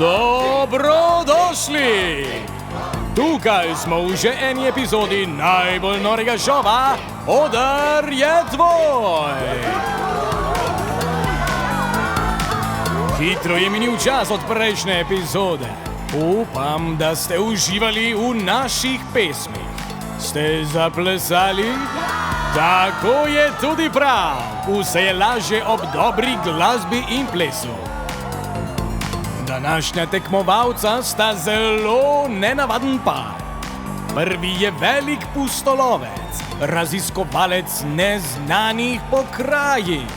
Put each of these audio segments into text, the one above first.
Dobrodošli! Tukaj smo v že eni epizodi najbolj norega šova Oder je tvoj! Hitro je minil čas od prejšnje epizode. Upam, da ste uživali v naših pesmih. Ste zaplesali? Tako je tudi prav. Vse je lažje ob dobri glasbi in plesu. Današnja tekmovalca sta zelo nenavaden par. Prvi je velik pustolovec, raziskovalec neznanih pokrajin,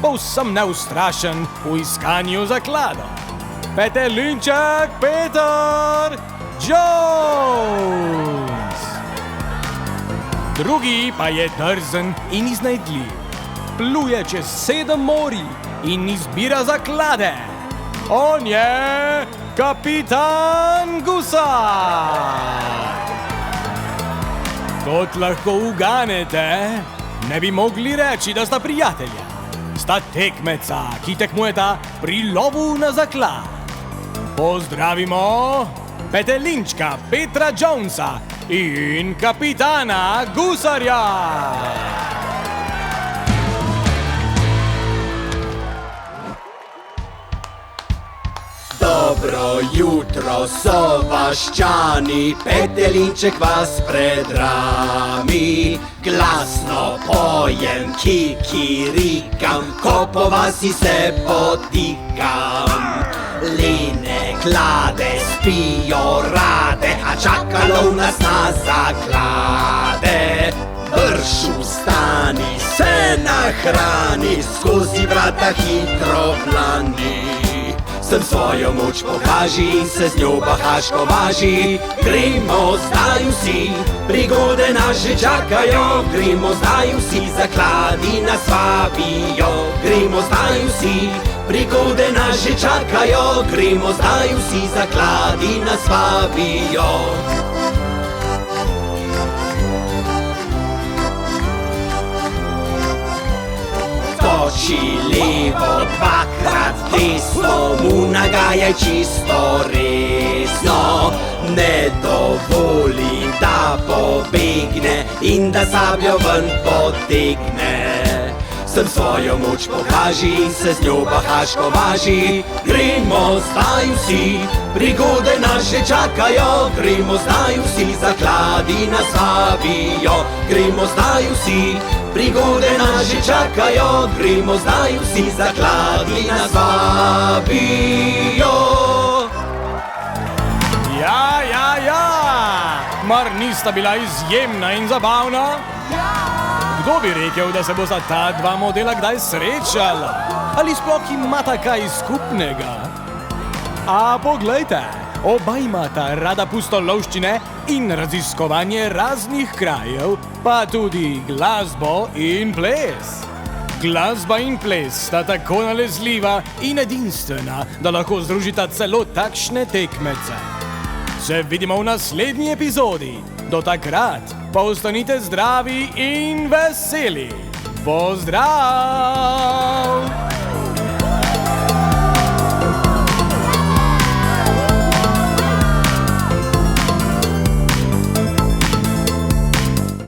povsem neustrašen v iskanju zakladov. Petelinček Peter Jones. Drugi pa je drzen in iznajdljiv. Pluje čez 7 morij in izbira zaklade. On je kapitan Gusar. Kot lahko uganete, ne bi mogli reči, da sta prijatelja. Sta tekmeca, ki tekmujeta pri lovu na zaklad. Pozdravimo Petelinčka Petra Jonesa in kapitana Gusarja. Dobro jutro, so vaščani, Petelinček vas predrami. Glasno pojem, kikirikam, ko po vasi se potikam. Line klade spijo rade, a čakalo nas na zaklade. Brž vstani, se nahrani, skozi vrata hitro plani. Sem svojo moč pokaži in se z njo bahaško važi. Gremo zdaj vsi, prigode nas že čakajo. Gremo zdaj vsi, zakladi nas vabijo. Gremo zdaj vsi, prigode nas že čakajo. Gremo zdaj vsi, zakladi nas vabijo. Skoči levo, dvakrat desno, mu nagajaj čisto resno. Ne dovoli, da pobegne in da sabljo ven potegne. Sem svojo moč pokaži in se z njo bahaško važi. Gremo zdaj vsi, prigode nas že čakajo. Gremo zdaj vsi, zakladi nas vabijo. Gremo zdaj vsi, prigode nas že čakajo. Gremo zdaj vsi, zakladi nas vabijo. Ja, mar nista bila izjemna in zabavna? Kdo bi rekel, da se bosta ta dva modela kdaj srečala? Ali sploh imata kaj skupnega? A poglejte, oba imata rada pustolovščine in raziskovanje raznih krajev, pa tudi glasbo in ples. Glasba in ples sta tako nalezljiva in edinstvena, da lahko združita celo takšne tekmece. Se vidimo v naslednji epizodi. Do takrat pa ostanite zdravi in veseli. Pozdrav!